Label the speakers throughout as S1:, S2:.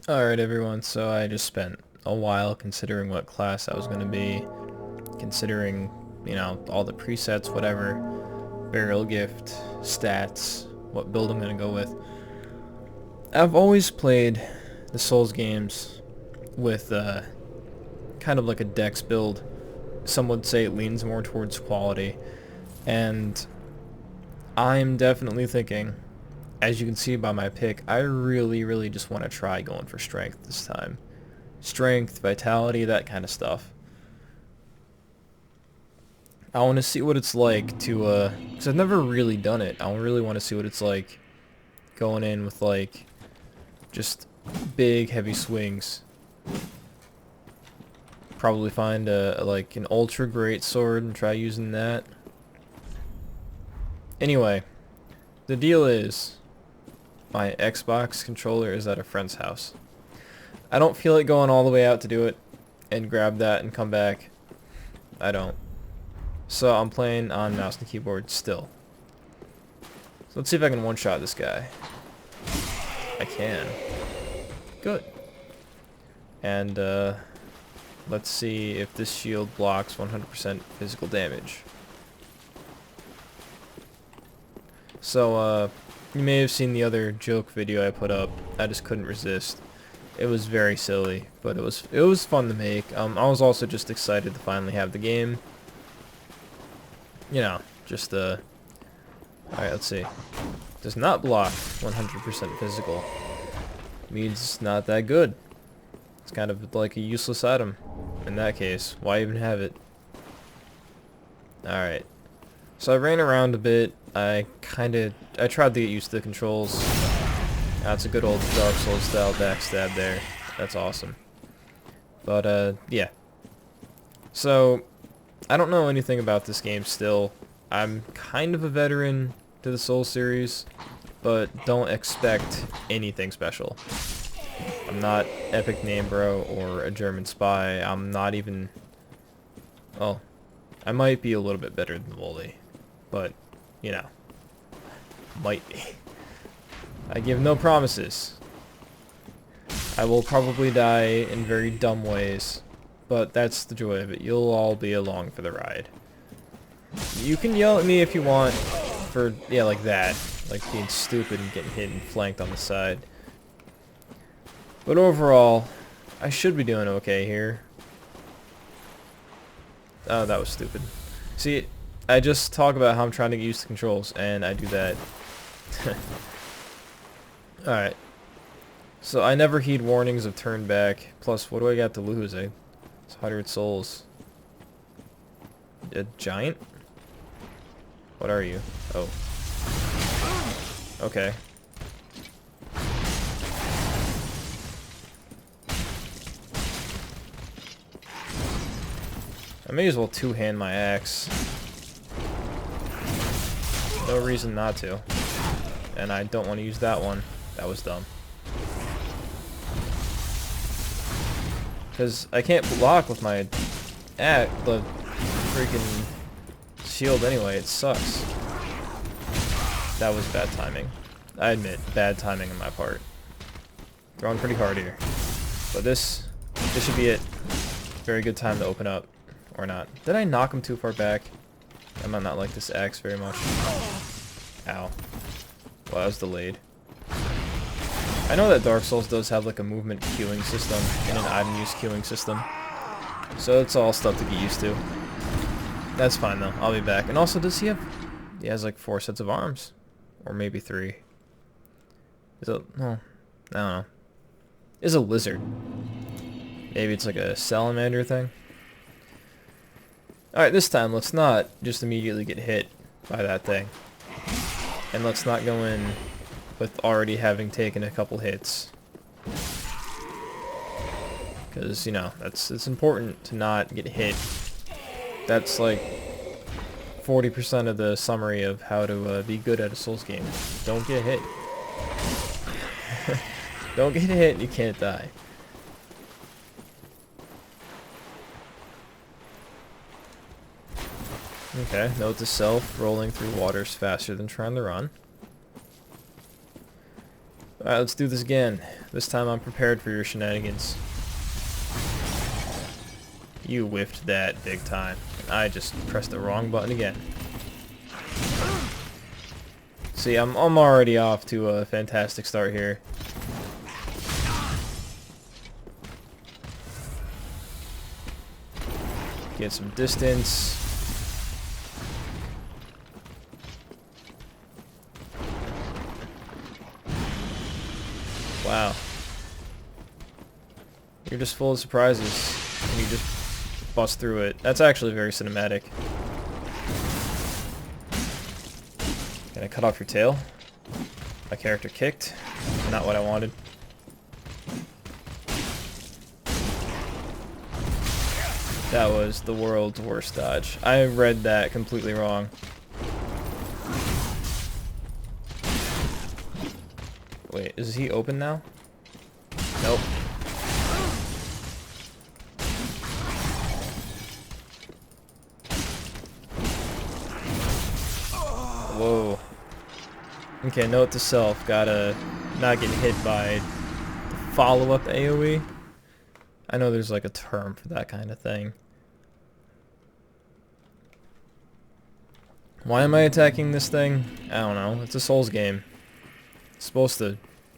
S1: Alright everyone, so I just spent a while considering what class I was going to be, considering, all the presets, whatever, burial gift, stats, what build I'm going to go with. I've always played the Souls games with kind of like a dex build. Some would say it leans more towards quality, and I'm definitely thinking, as you can see by my pick, I really just want to try going for strength this time. Strength, vitality, that kind of stuff. I want to see what it's like to, because I've never really done it. I really want to see what it's like going in with, like, just big, heavy swings. Probably find like, an ultra great sword and try using that. Anyway, the deal is, my Xbox controller is at a friend's house. I don't feel like going all the way out to do it and grab that and come back. I don't. So I'm playing on mouse and keyboard still. So let's see if I can one-shot this guy. I can. Good. And let's see if this shield blocks 100% physical damage. So you may have seen the other joke video I put up. I just couldn't resist. It was very silly, but it was fun to make. I was also just excited to finally have the game. Just alright, let's see. Does not block 100% physical. Means it's not that good. It's kind of like a useless item. In that case, why even have it? Alright. So I ran around a bit. I tried to get used to the controls. That's a good old Dark Souls style backstab there. That's awesome. But, yeah. So, I don't know anything about this game still. I'm kind of a veteran to the Souls series, but don't expect anything special. I'm not Epic Name Bro or a German spy. I'm not even... Well, I might be a little bit better than Wooly, but, might be. I give no promises. I will probably die in very dumb ways, but that's the joy of it. You'll all be along for the ride. You can yell at me if you want for, yeah, like that. Like being stupid and getting hit and flanked on the side. But overall, I should be doing okay here. Oh, that was stupid. See, I just talk about how I'm trying to get used to controls, and I do that. Alright. So I never heed warnings of turn back. Plus, what do I got to lose, eh? It's 100 souls. A giant? What are you? Oh. Okay. I may as well two-hand my axe. No reason not to. And I don't want to use that one. That was dumb. Because I can't block with my the freaking shield anyway. It sucks. That was bad timing. I admit, bad timing on my part. Throwing pretty hard here. But this should be it. Very good time to open up. Or not. Did I knock him too far back? I might not like this axe very much. Ow. Well, that was delayed. I know that Dark Souls does have like a movement queuing system and an item use queuing system. So it's all stuff to get used to. That's fine though. I'll be back. And also, does he have... He has like 4 sets of arms. Or maybe 3. Is it... No. I don't know. Is a lizard. Maybe it's like a salamander thing. Alright, this time let's not just immediately get hit by that thing. And let's not go in with already having taken a couple hits. Because, it's important to not get hit. That's like 40% of the summary of how to be good at a Souls game. Don't get hit. Don't get hit, you can't die. Okay, note to self, rolling through water is faster than trying to run. Alright, let's do this again. This time I'm prepared for your shenanigans. You whiffed that big time. I just pressed the wrong button again. See, I'm already off to a fantastic start here. Get some distance. Wow. You're just full of surprises, and you just bust through it. That's actually very cinematic. Can I cut off your tail? My character kicked. Not what I wanted. That was the world's worst dodge. I read that completely wrong. Wait, is he open now? Nope. Whoa. Okay, note to self, gotta not get hit by follow-up AoE. I know there's like a term for that kind of thing. Why am I attacking this thing? I don't know. It's a Souls game. It's supposed to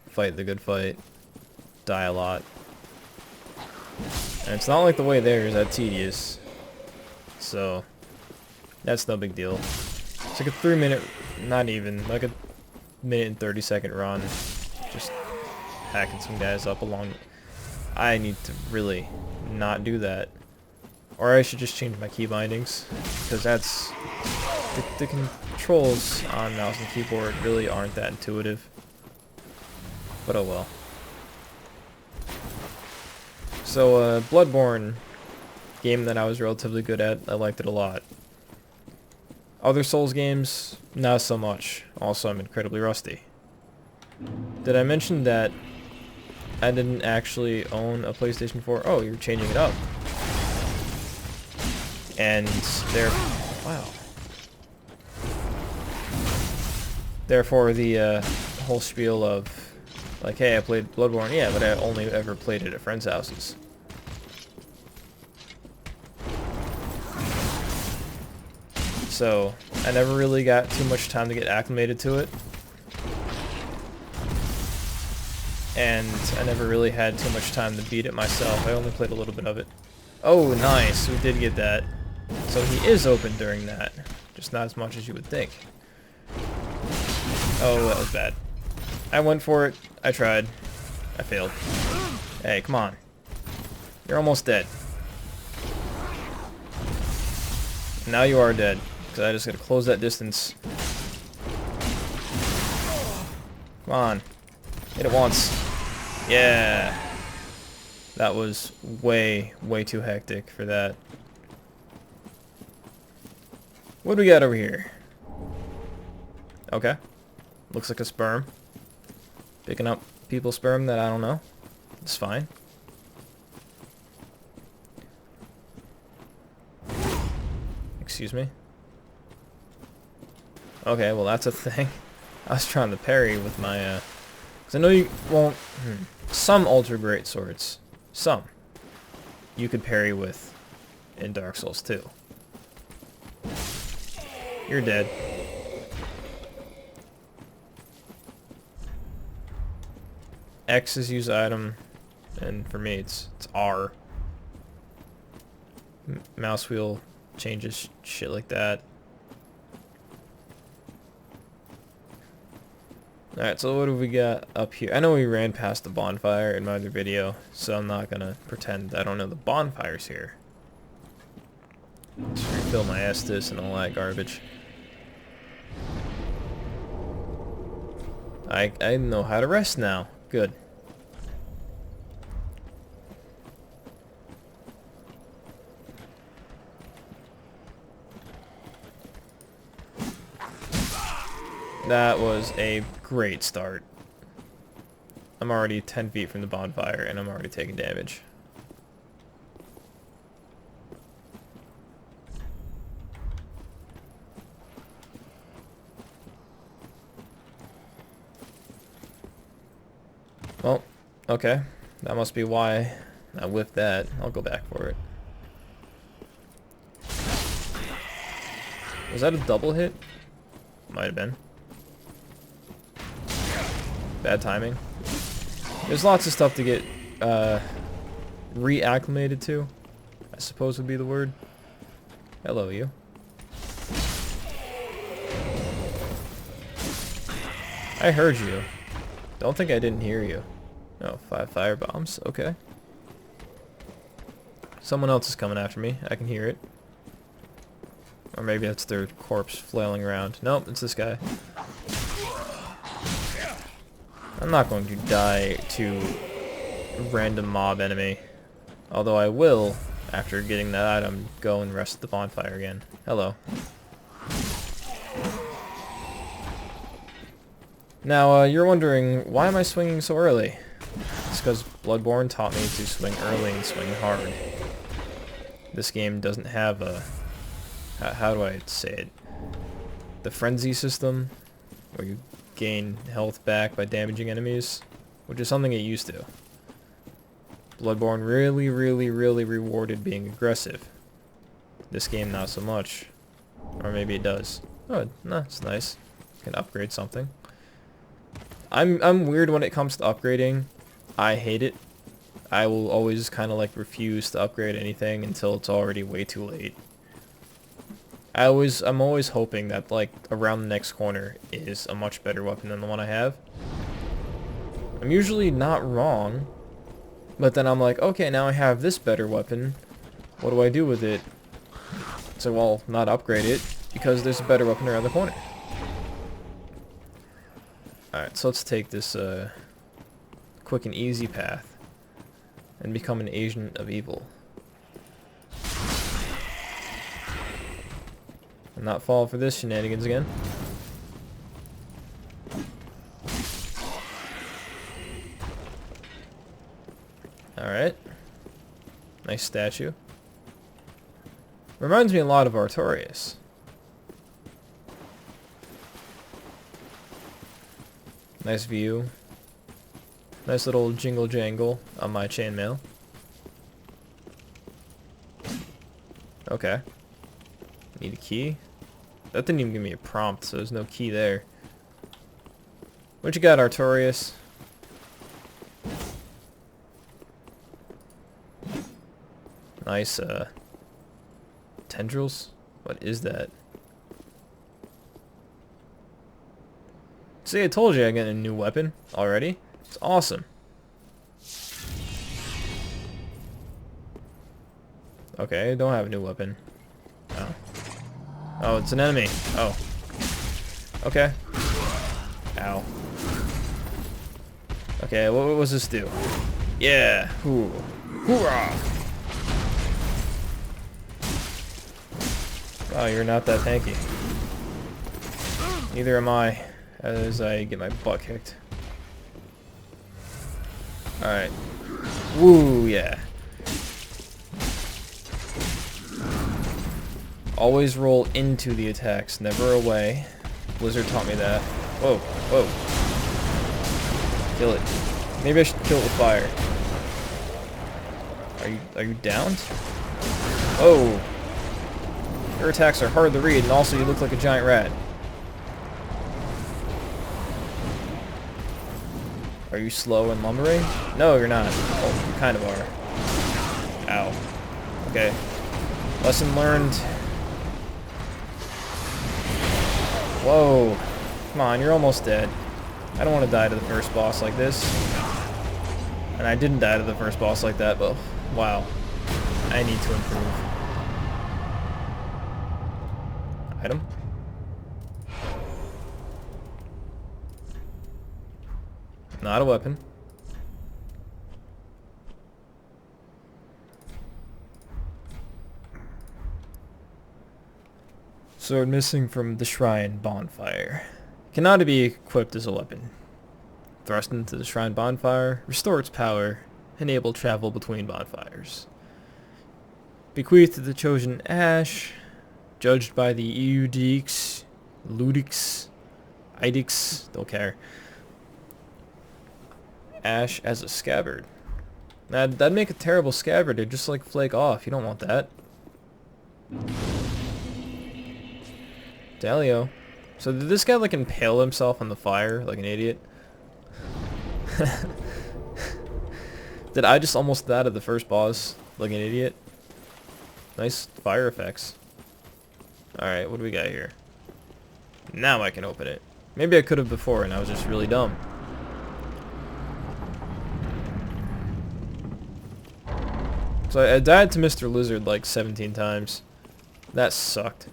S1: fight the good fight. Die a lot. And it's not like the way there is that tedious. So, that's no big deal. It's like a 3-minute, not even, like a minute and 30-second run. Just hacking some guys up along. I need to really not do that. Or I should just change my key bindings. Because that's... The controls on mouse and keyboard really aren't that intuitive. But oh well. So, Bloodborne, game that I was relatively good at. I liked it a lot. Other Souls games, not so much. Also, I'm incredibly rusty. Did I mention that I didn't actually own a PlayStation 4? Oh, you're changing it up. And wow. Therefore, the whole spiel of, like, hey, I played Bloodborne, yeah, but I only ever played it at friends' houses. So, I never really got too much time to get acclimated to it. And I never really had too much time to beat it myself. I only played a little bit of it. Oh, nice. We did get that. So he is open during that. Just not as much as you would think. Oh, that was bad. I went for it. I tried. I failed. Hey, come on. You're almost dead. Now you are dead. Because I just gotta close that distance. Come on. Hit it once. Yeah. That was way, way too hectic for that. What do we got over here? Okay. Looks like a sperm. Picking up people's sperm that I don't know. It's fine. Excuse me. Okay, well that's a thing. I was trying to parry with my, because I know you won't, some Ultra Great Swords, some, you could parry with in Dark Souls 2. You're dead. X is use item, and for me it's R. Mouse wheel changes shit like that. Alright, so what do we got up here? I know we ran past the bonfire in my other video, so I'm not gonna pretend I don't know the bonfire's here. Just refill my Estus and all that garbage. I know how to rest now. Good. That was a great start. I'm already 10 feet from the bonfire and I'm already taking damage. Okay, that must be why I whiffed that. I'll go back for it. Was that a double hit? Might have been. Bad timing. There's lots of stuff to get reacclimated to, I suppose would be the word. Hello, you. I heard you. Don't think I didn't hear you. Oh, 5 fire bombs. Okay. Someone else is coming after me. I can hear it. Or maybe that's their corpse flailing around. Nope, it's this guy. I'm not going to die to a random mob enemy. Although I will, after getting that item, go and rest at the bonfire again. Hello. Now, you're wondering, why am I swinging so early? It's because Bloodborne taught me to swing early and swing hard. This game doesn't have a... How do I say it? The frenzy system, where you gain health back by damaging enemies, which is something it used to. Bloodborne really rewarded being aggressive. This game not so much. Or maybe it does. Oh, no, it's nice. You can upgrade something. I'm weird when it comes to upgrading. I hate it. I will always kind of like refuse to upgrade anything until it's already way too late. I'm always hoping that like around the next corner is a much better weapon than the one I have. I'm usually not wrong, but then I'm like, okay, now I have this better weapon. What do I do with it? So, well, not upgrade it because there's a better weapon around the corner. Alright, so let's take this quick and easy path and become an agent of evil. And not fall for this shenanigans again. Alright. Nice statue. Reminds me a lot of Artorias. Nice view. Nice little jingle jangle on my chainmail. Okay. Need a key? That didn't even give me a prompt, so there's no key there. What you got, Artorias? Nice, tendrils? What is that? See, I told you I got a new weapon already. It's awesome. Okay, I don't have a new weapon. Oh. Oh, it's an enemy. Oh. Okay. Ow. Okay, what was this do? Yeah. Hoo. Hoorah! Oh, you're not that tanky. Neither am I, as I get my butt kicked. Alright. Woo, yeah. Always roll into the attacks, never away. Blizzard taught me that. Whoa, whoa. Kill it. Maybe I should kill it with fire. Are you downed? Oh. Your attacks are hard to read, and also you look like a giant rat. Are you slow and lumbering? No, you're not. Oh, you kind of are. Ow. Okay. Lesson learned. Whoa. Come on, you're almost dead. I don't want to die to the first boss like this. And I didn't die to the first boss like that, but wow. I need to improve. Item? Not a weapon. Sword missing from the shrine bonfire. Cannot be equipped as a weapon. Thrust into the shrine bonfire, restore its power, enable travel between bonfires. Bequeathed to the chosen ash, judged by the Eudix, Ludix, Idix, don't care. Ash as a scabbard. That'd make a terrible scabbard. It'd just like flake off. You don't want that. Dalio. So did this guy like impale himself on the fire like an idiot? Did I just almost die to the first boss like an idiot? Nice fire effects. Alright, what do we got here? Now I can open it. Maybe I could have before and I was just really dumb. So I died to Mr. Lizard like 17 times. That sucked.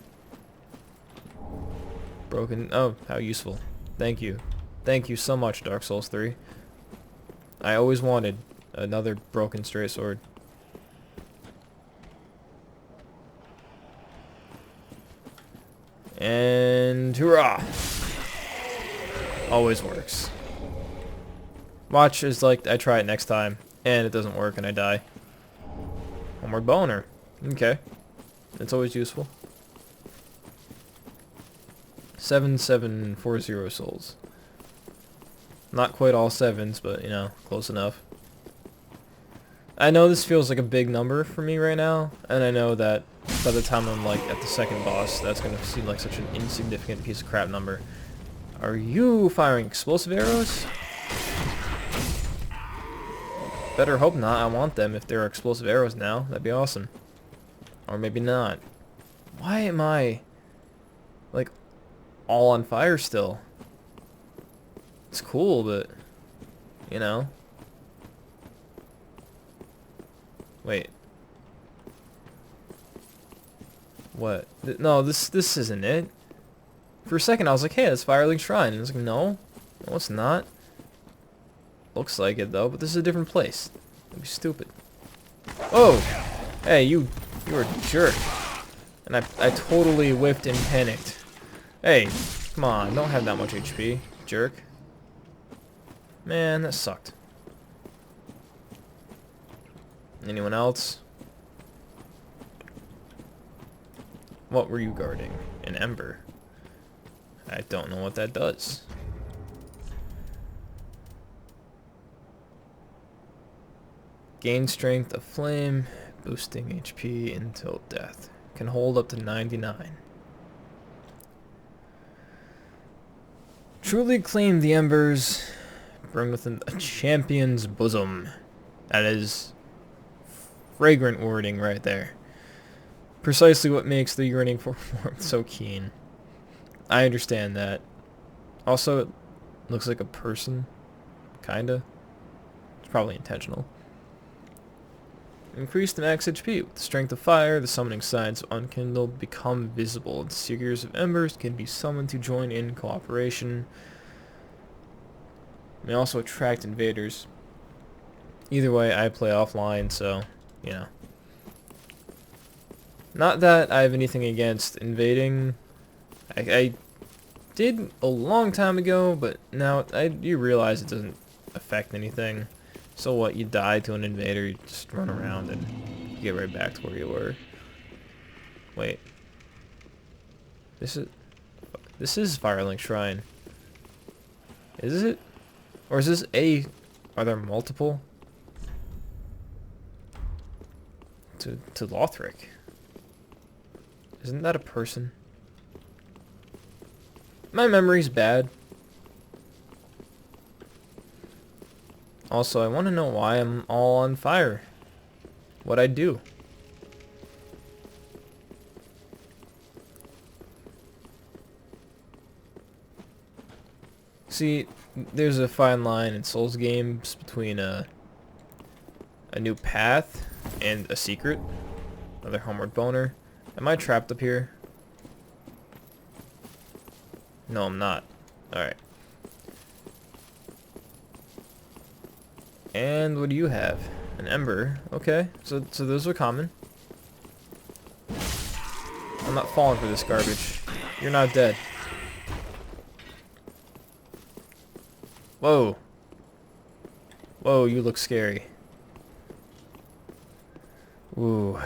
S1: Broken. Oh, how useful. Thank you. Thank you so much, Dark Souls 3. I always wanted another broken straight sword. And hurrah! Always works. Watch is like I try it next time and it doesn't work and I die. One more boner. Okay. It's always useful. 7740 souls. Not quite all sevens, but you know, close enough. I know this feels like a big number for me right now, and I know that by the time I'm like at the second boss, that's gonna seem like such an insignificant piece of crap number. Are you firing explosive arrows? Better hope not. I want them if there are explosive arrows now. That'd be awesome. Or maybe not. Why am I like all on fire still? It's cool, but you know. Wait. What? No, this isn't it. For a second I was like, hey, that's Firelink Shrine. And I was like, no. No, it's not. Looks like it though, but this is a different place. That'd be stupid. Oh! Hey, you were a jerk. And I totally whiffed and panicked. Hey, come on, don't have that much HP, jerk. Man, that sucked. Anyone else? What were you guarding? An ember. I don't know what that does. Gain strength of flame, boosting HP until death. Can hold up to 99. Truly claim the embers, burn within a champion's bosom. That is fragrant wording right there. Precisely what makes the yearning for warmth so keen. I understand that. Also, it looks like a person. Kinda. It's probably intentional. Increase the max HP. With the strength of fire, the summoning signs of unkindled become visible, and seekers of embers can be summoned to join in cooperation. May also attract invaders. Either way, I play offline, so, you know. Not that I have anything against invading. I did a long time ago, but now you realize it doesn't affect anything. So what, you die to an invader, you just run around and you get right back to where you were. Wait. This is Firelink Shrine. Is it? Or is this a... Are there multiple? To Lothric. Isn't that a person? My memory's bad. Also, I want to know why I'm all on fire. What'd I do? See, there's a fine line in Souls games between a new path and a secret. Another homeward boner. Am I trapped up here? No, I'm not. Alright. And what do you have? An ember. Okay, so those are common. I'm not falling for this garbage. You're not dead. Whoa. Whoa, you look scary. Ooh.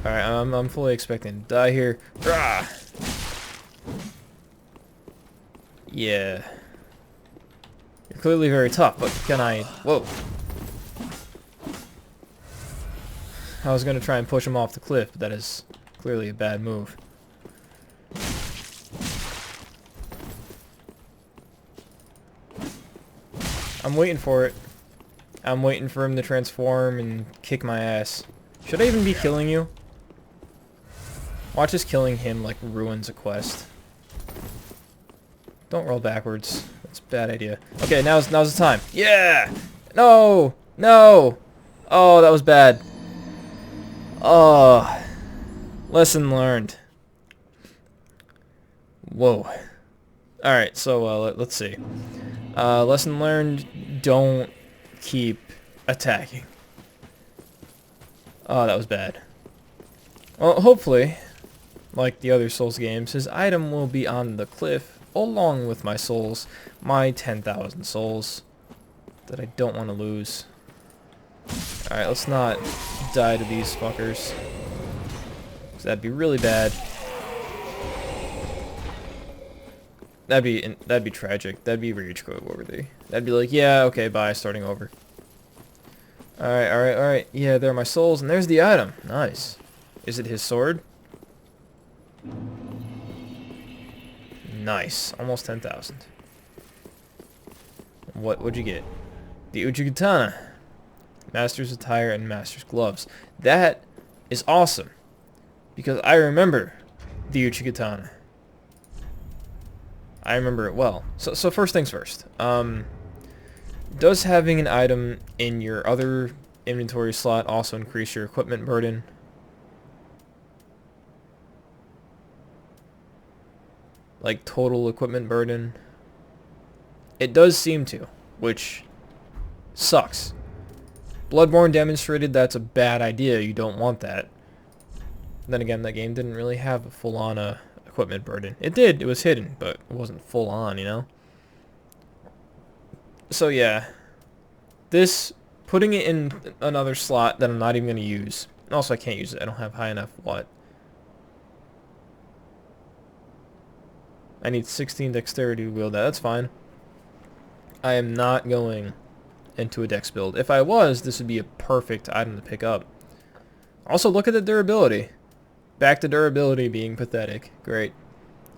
S1: Alright, I'm fully expecting to die here. Rah! Yeah. You're clearly very tough, but can I... Whoa. I was going to try and push him off the cliff, but that is clearly a bad move. I'm waiting for it. I'm waiting for him to transform and kick my ass. Should I even be killing you? Watch us killing him like ruins a quest. Don't roll backwards. That's a bad idea. Okay, now's the time. Yeah! No! No! Oh, that was bad. Oh. Lesson learned. Whoa. Alright, so let's see. Lesson learned, don't keep attacking. Oh, that was bad. Well, hopefully, like the other Souls games, his item will be on the cliff, along with my souls, my 10,000 souls, that I don't want to lose. Alright, let's not die to these fuckers, because that'd be really bad. That'd be tragic. That'd be rage quit worthy. That'd be like, yeah, okay, bye, starting over. Alright. Yeah, there are my souls, and there's the item. Nice. Is it his sword? Nice. Almost 10,000. What'd you get? The Uchigatana. Master's attire and Master's gloves. That is awesome. Because I remember the Uchigatana. I remember it well. So first things first. Does having an item in your other inventory slot also increase your equipment burden? Like total equipment burden? It does seem to, which sucks. Bloodborne demonstrated that's a bad idea. You don't want that. Then again, that game didn't really have a full-on equipment burden. It did. It was hidden, but it wasn't full-on, you know? So yeah, this, putting it in another slot that I'm not even going to use. Also, I can't use it. I don't have high enough what? I need 16 dexterity to wield that. That's fine. I am not going into a dex build. If I was, this would be a perfect item to pick up. Also, look at the durability. Back to durability being pathetic. Great.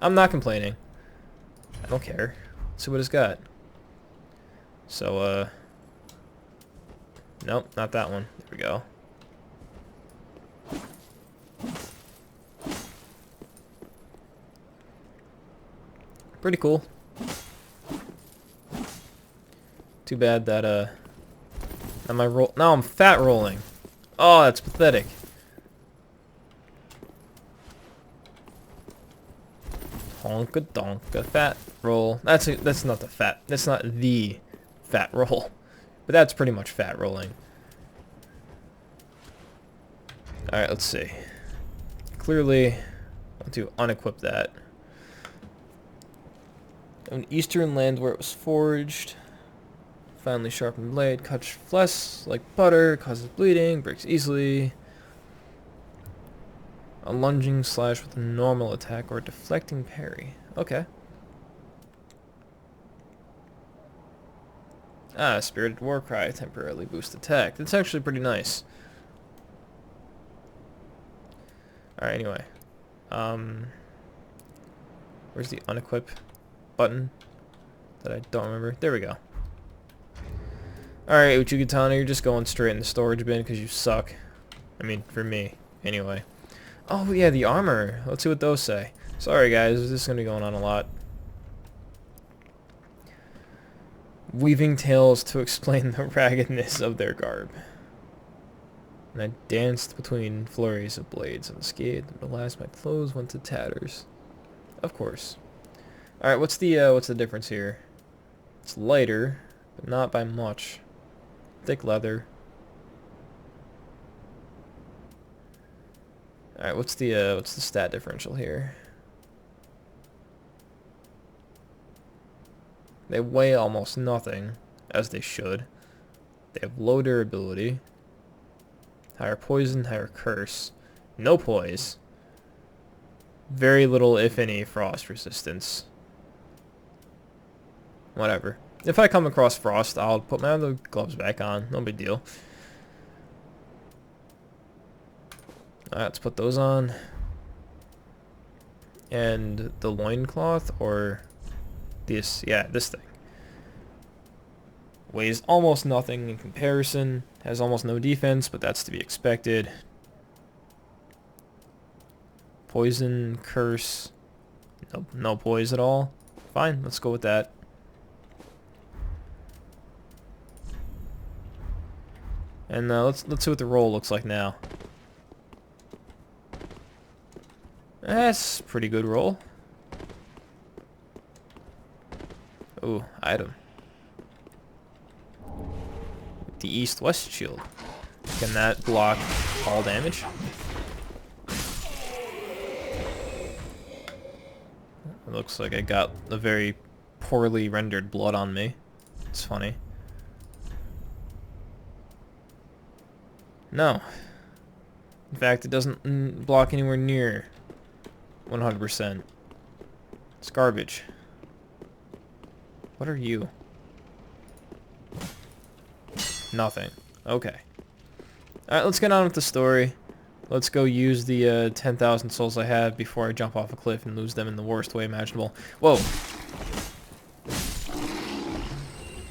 S1: I'm not complaining. I don't care. Let's see what it's got. So, nope, not that one. There we go. Pretty cool. Too bad that, now I'm fat rolling. Oh, that's pathetic. Honka donka fat roll. That's not the fat. That's not the fat roll, but that's pretty much fat rolling. All right, let's see. Clearly, I want to unequip that. An eastern land where it was forged. Finely sharpened blade, cuts flesh like butter, causes bleeding, breaks easily. A lunging slash with a normal attack or a deflecting parry. Okay. Ah, Spirited Warcry, temporarily boost attack. That's actually pretty nice. Alright, anyway. Where's the unequip button that I don't remember? There we go. Alright, Uchigatana, you're just going straight in the storage bin because you suck. I mean, for me, anyway. Oh, yeah, the armor. Let's see what those say. Sorry, guys, this is going to be going on a lot. Weaving tales to explain the raggedness of their garb. And I danced between flurries of blades unscathed, but alas, my clothes went to tatters. Of course. Alright, what's the difference here? It's lighter, but not by much. Thick leather. Alright, what's the stat differential here? They weigh almost nothing, as they should. They have low durability. Higher poison, higher curse. No poise. Very little, if any, frost resistance. Whatever. If I come across frost, I'll put my other gloves back on. No big deal. Alright, let's put those on. And the loincloth, or this, yeah, this thing. Weighs almost nothing in comparison. Has almost no defense, but that's to be expected. Poison, curse. No poise at all. Fine, let's go with that. And let's see what the roll looks like now. That's a pretty good roll. Ooh, item. The east-west shield. Can that block all damage? It looks like I got a very poorly rendered blood on me. It's funny. No. In fact, it doesn't block anywhere near 100%. It's garbage. What are you? Nothing. Okay. Alright, let's get on with the story. Let's go use the 10,000 souls I have before I jump off a cliff and lose them in the worst way imaginable. Whoa!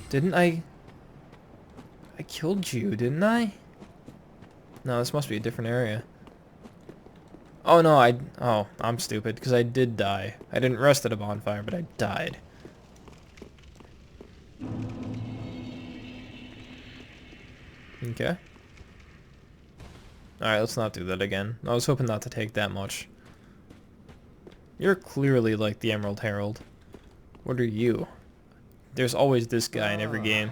S1: Didn't I killed you, didn't I? No, this must be a different area. Oh no, oh, I'm stupid, because I did die. I didn't rest at a bonfire, but I died. Okay. Alright, let's not do that again. I was hoping not to take that much. You're clearly like the Emerald Herald. What are you? There's always this guy in every game.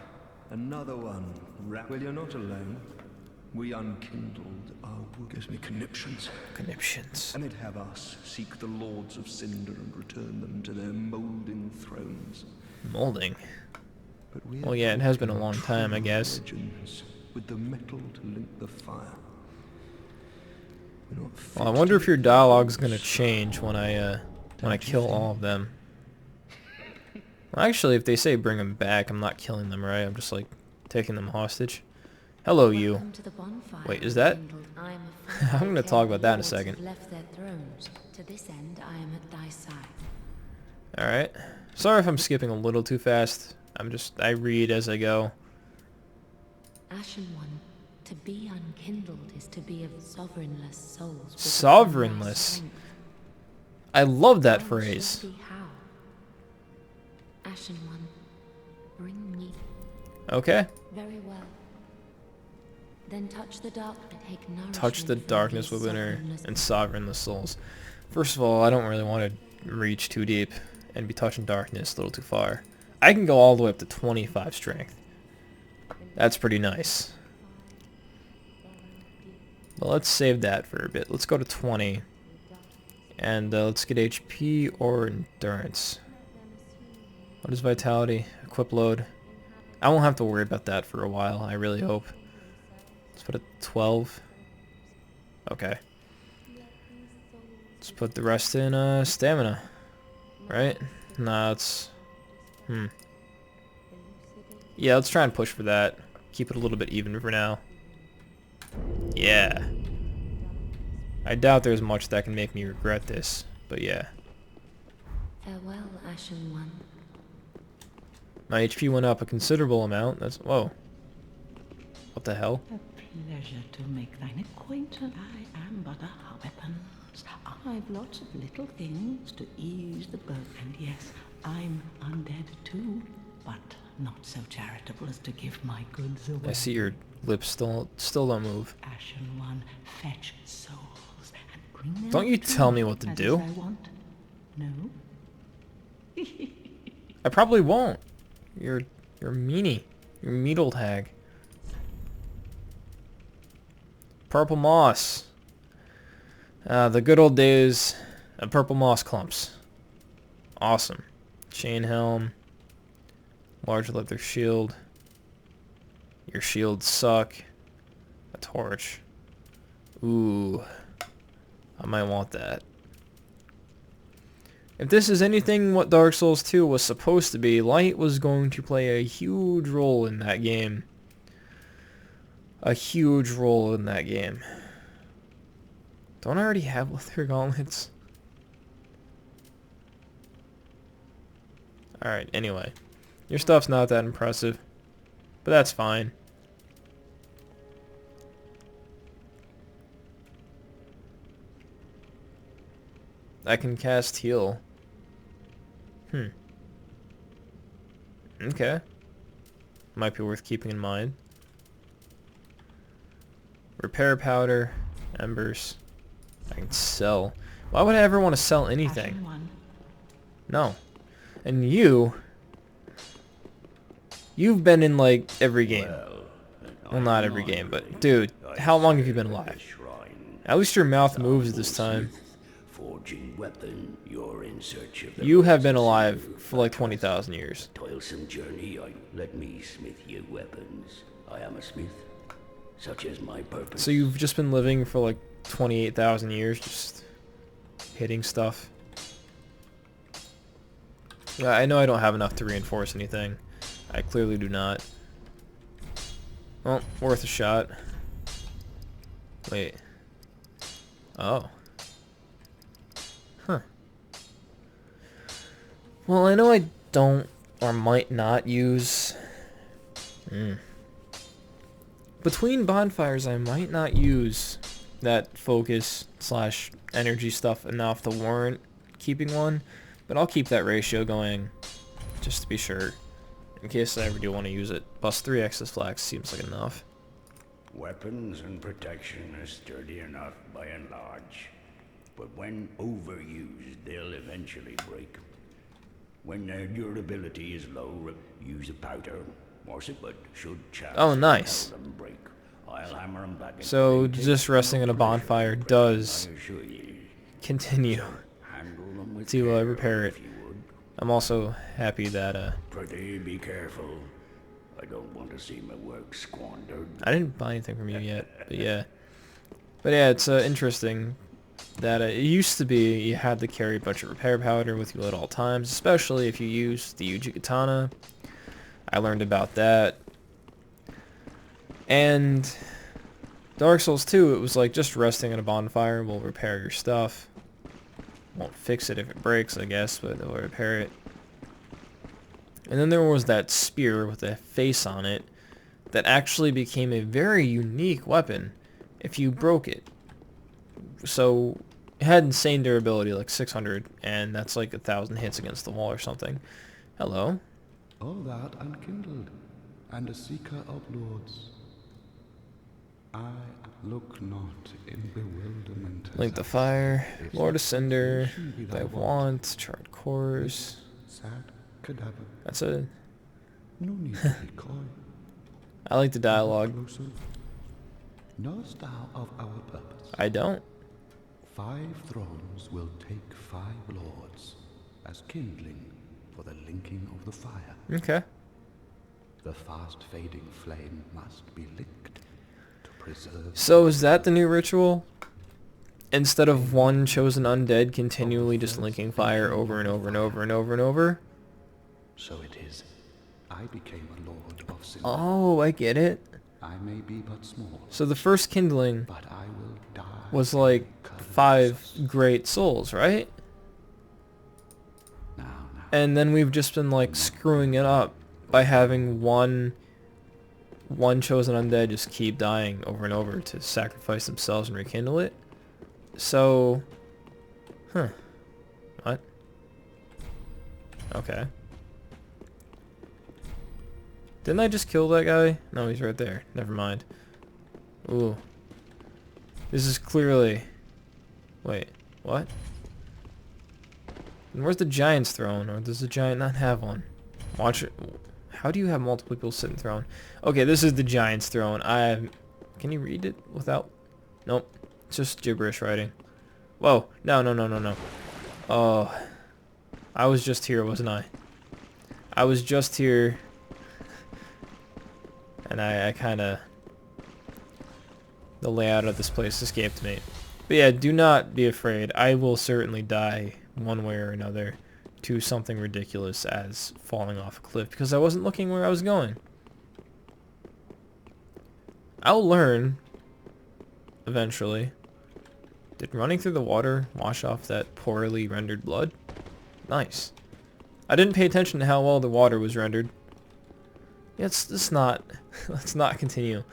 S2: Another one. Well, you're not alone. We unkindled our wood. Gives me conniptions.
S1: Conniptions.
S2: And it'd have us seek the lords of cinder and return them to their molding thrones.
S1: Molding?
S2: But we
S1: Well, yeah, it has been a long time, I guess.
S2: With the metal to link the fire.
S1: Well, I wonder if your dialogue's gonna change when I kill all of them. Well, actually, if they say bring them back, I'm not killing them, right? I'm just like taking them hostage. Hello, you. Wait, is that? I'm gonna talk about that in a second. Alright. Sorry if I'm skipping a little too fast. I read as I go.
S3: Ashen One, to be unkindled is to be of sovereignless souls.
S1: Sovereignless? I love that phrase.
S3: Ashen One, bring me.
S1: Okay.
S3: Very well. Then touch the darkness, take nourishment.
S1: Touch the darkness within her and sovereignless souls. First of all, I don't really want to reach too deep and be touching darkness a little too far. I can go all the way up to 25 strength. That's pretty nice. But let's save that for a bit. Let's go to 20. And let's get HP or endurance. What is vitality? Equip load. I won't have to worry about that for a while, I really hope. Let's put it 12. Okay. Let's put the rest in stamina. Right? Nah, it's... Yeah, let's try and push for that. Keep it a little bit even for now. Yeah. I doubt there's much that can make me regret this, but yeah.
S3: Farewell, Ashen One.
S1: My HP went up a considerable amount. That's... Whoa. What the hell?
S4: A pleasure to make thine acquaintance. I am but a weapons. I've lots of little things to ease the burden. And yes, I'm undead too, but not so charitable as to give my goods away.
S1: I see your lips still don't move.
S4: Ashen One, fetch souls and bring them.
S1: Don't you tell me what to do.
S4: I want. No.
S1: I probably won't. You're a meanie. You're a meat old hag. Purple moss. The good old days of purple moss clumps. Awesome. Chain helm. Large leather shield. Your shields suck. A torch. Ooh. I might want that. If this is anything what Dark Souls 2 was supposed to be, light was going to play a huge role in that game. A huge role in that game. Don't I already have leather gauntlets? Alright, anyway. Your stuff's not that impressive. But that's fine. I can cast heal. Okay. Might be worth keeping in mind. Repair powder. Embers. I can sell. Why would I ever want to sell anything? No. And you've been in like every game. Well, not every game, but dude, how long have you been alive? At least your mouth moves this time. You have been alive for like 20,000 years.
S5: Toilsome journey, let me smith you weapons. I am a smith, such is my purpose.
S1: So you've just been living for like 28,000 years, just hitting stuff. Yeah, I know I don't have enough to reinforce anything. I clearly do not. Well, worth a shot. Wait. Oh. Huh. Well, I know I don't or might not use... Between bonfires, I might not use that focus / energy stuff enough to warrant keeping one, but I'll keep that ratio going just to be sure, in case I ever do want to use it. Plus 3 excess flax seems like enough.
S5: Weapons and protection are sturdy enough by and large, but when overused, they'll eventually break. When their durability is low, use a powder. But should
S1: oh, nice.
S5: Them break, I'll hammer them back.
S1: So just resting in a bonfire does continue to repair it. I'm also happy that
S5: Pretty be careful. I don't want to see my work squandered.
S1: I didn't buy anything from you yet, but yeah. But yeah, it's interesting that it used to be you had to carry a bunch of repair powder with you at all times, especially if you used the Uji Katana. I learned about that. And Dark Souls 2, it was like just resting in a bonfire will repair your stuff. Won't fix it if it breaks, I guess, but it'll repair it. And then there was that spear with a face on it that actually became a very unique weapon if you broke it. So it had insane durability, like 600, and that's like 1,000 hits against the wall or something. Hello.
S2: All that unkindled, and a seeker of lords. I look not in bewilderment.
S1: Link the fire, Lord of Cinder, I want, charred cores.
S2: Sad cadaver.
S1: That's a...
S2: No need to be coy.
S1: I like the dialogue.
S2: Knowest thou of our purpose?
S1: I don't.
S2: 5 thrones will take 5 lords as kindling for the linking of the fire.
S1: Okay.
S2: The fast fading flame must be licked to preserve.
S1: So is that the new ritual? Instead of one chosen undead continually just linking fire over and over and over and over and over?
S2: So it is. I became a lord of sin.
S1: Oh, I get it.
S2: I may be but small.
S1: So the first kindling
S2: but I will die
S1: was like 5 great souls, right?
S2: Now.
S1: And then we've just been like screwing it up by having one chosen undead just keep dying over and over to sacrifice themselves and rekindle it. So, what? Okay. Didn't I just kill that guy? No, he's right there. Never mind. Ooh. This is clearly... Wait, what? And where's the giant's throne? Or does the giant not have one? Watch it. How do you have multiple people sit in throne? Okay, this is the giant's throne. Can you read it without... Nope. It's just gibberish writing. Whoa. No. Oh. I was just here, wasn't I? I was just here... And I kind of... The layout of this place escaped me. But yeah, do not be afraid. I will certainly die one way or another to something ridiculous as falling off a cliff because I wasn't looking where I was going. I'll learn eventually. Did running through the water wash off that poorly rendered blood? Nice. I didn't pay attention to how well the water was rendered. Yeah, let's not continue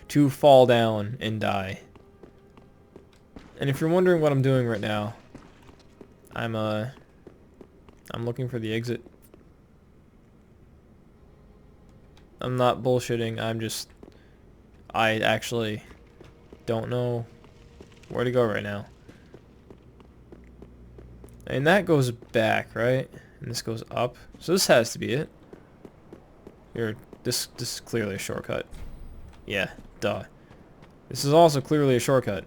S1: to fall down and die. And if you're wondering what I'm doing right now, I'm looking for the exit. I'm not bullshitting, I actually don't know where to go right now. And that goes back, right? And this goes up. So this has to be it. This is clearly a shortcut. Yeah, duh. This is also clearly a shortcut.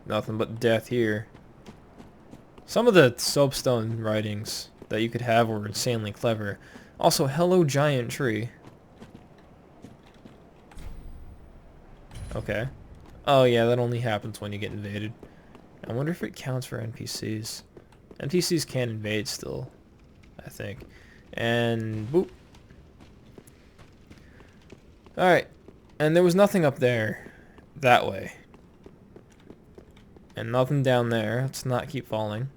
S1: Nothing but death here. Some of the soapstone writings that you could have were insanely clever. Also, hello giant tree. Okay. Oh yeah, that only happens when you get invaded. I wonder if it counts for NPCs. NPCs can invade still, I think. And boop. Alright. And there was nothing up there that way. And nothing down there. Let's not keep falling.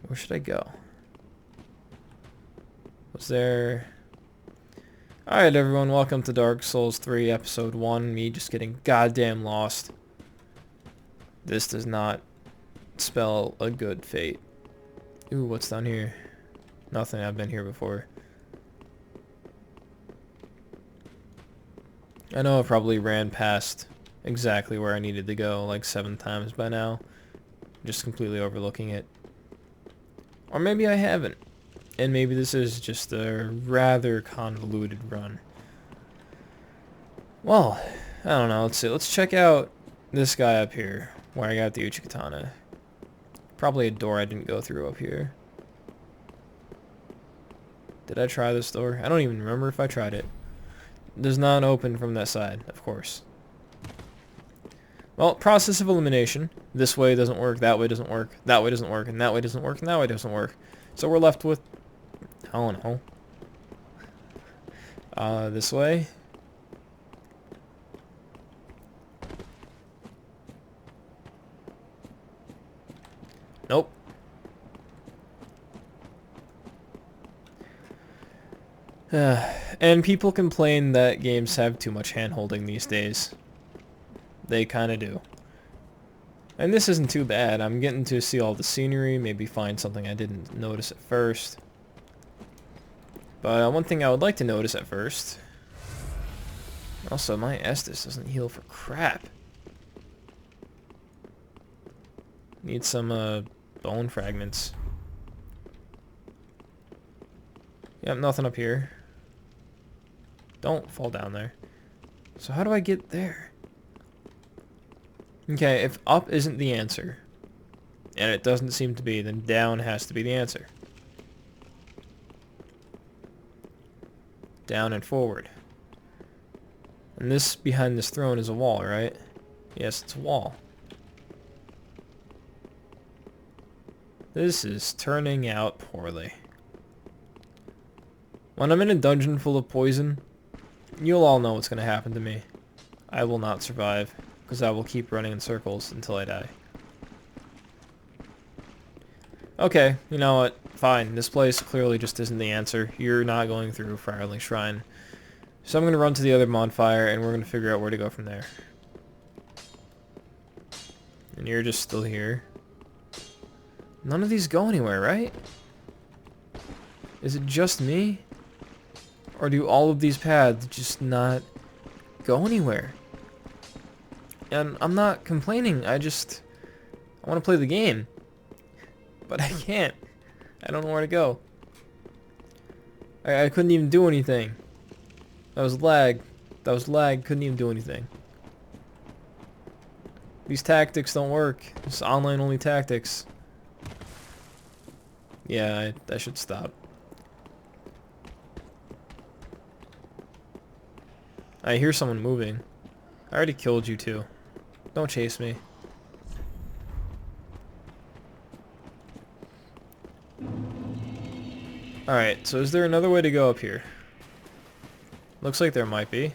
S1: Where should I go? Was there... Alright everyone, welcome to Dark Souls 3 Episode 1. Me just getting goddamn lost. This does not spell a good fate. Ooh, what's down here? Nothing, I've been here before. I know I probably ran past exactly where I needed to go like 7 times by now. Just completely overlooking it. Or maybe I haven't. And maybe this is just a rather convoluted run. Well, I don't know. Let's see. Let's check out this guy up here, where I got the Uchikatana. Probably a door I didn't go through up here. Did I try this door? I don't even remember if I tried it. It does not open from that side, of course. Well, process of elimination. This way doesn't work, that way doesn't work, that way doesn't work, and that way doesn't work, and that way doesn't work. So we're left with... I don't know. This way. Nope. And people complain that games have too much hand-holding these days. They kinda do. And this isn't too bad. I'm getting to see all the scenery, maybe find something I didn't notice at first. But one thing I would like to notice at first... Also, my Estus doesn't heal for crap. Need some bone fragments. Yep, nothing up here. Don't fall down there. So how do I get there? Okay, if up isn't the answer, and it doesn't seem to be, then down has to be the answer. Down and forward. And this, behind this throne, is a wall, right? Yes, it's a wall. This is turning out poorly. When I'm in a dungeon full of poison, you'll all know what's going to happen to me. I will not survive, because I will keep running in circles until I die. Okay, you know what? Fine. This place clearly just isn't the answer. You're not going through Firelink Shrine. So I'm going to run to the other bonfire, and we're going to figure out where to go from there. And you're just still here. None of these go anywhere, right? Is it just me? Or do all of these paths just not go anywhere? And I'm not complaining, I want to play the game. But I can't. I don't know where to go. I couldn't even do anything. That was lag. That was lag, couldn't even do anything. These tactics don't work. It's online only tactics. Yeah, I should stop. I hear someone moving. I already killed you too. Don't chase me. Alright, so is there another way to go up here? Looks like there might be.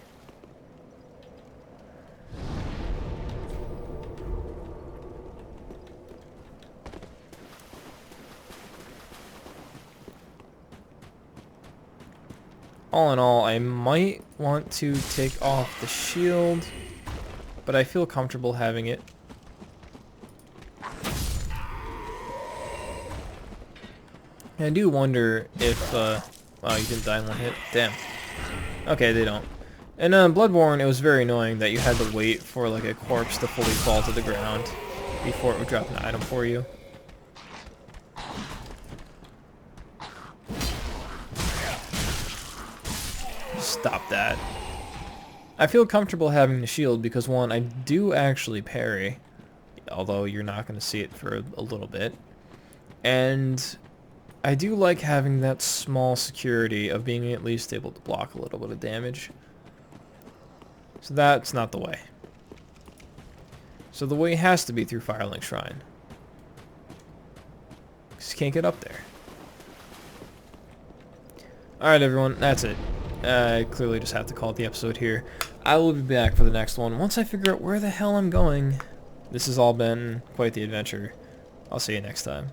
S1: All in all, I might want to take off the shield, but I feel comfortable having it. And I do wonder if, wow, you didn't die in one hit? Damn. Okay, they don't. In Bloodborne, it was very annoying that you had to wait for like a corpse to fully fall to the ground before it would drop an item for you. Stop that. I feel comfortable having the shield because, one, I do actually parry, although you're not going to see it for a little bit. And I do like having that small security of being at least able to block a little bit of damage. So that's not the way. So the way has to be through Firelink Shrine. Just can't get up there. Alright everyone, that's it. I clearly just have to call it the episode here. I will be back for the next one once I figure out where the hell I'm going. This has all been quite the adventure. I'll see you next time.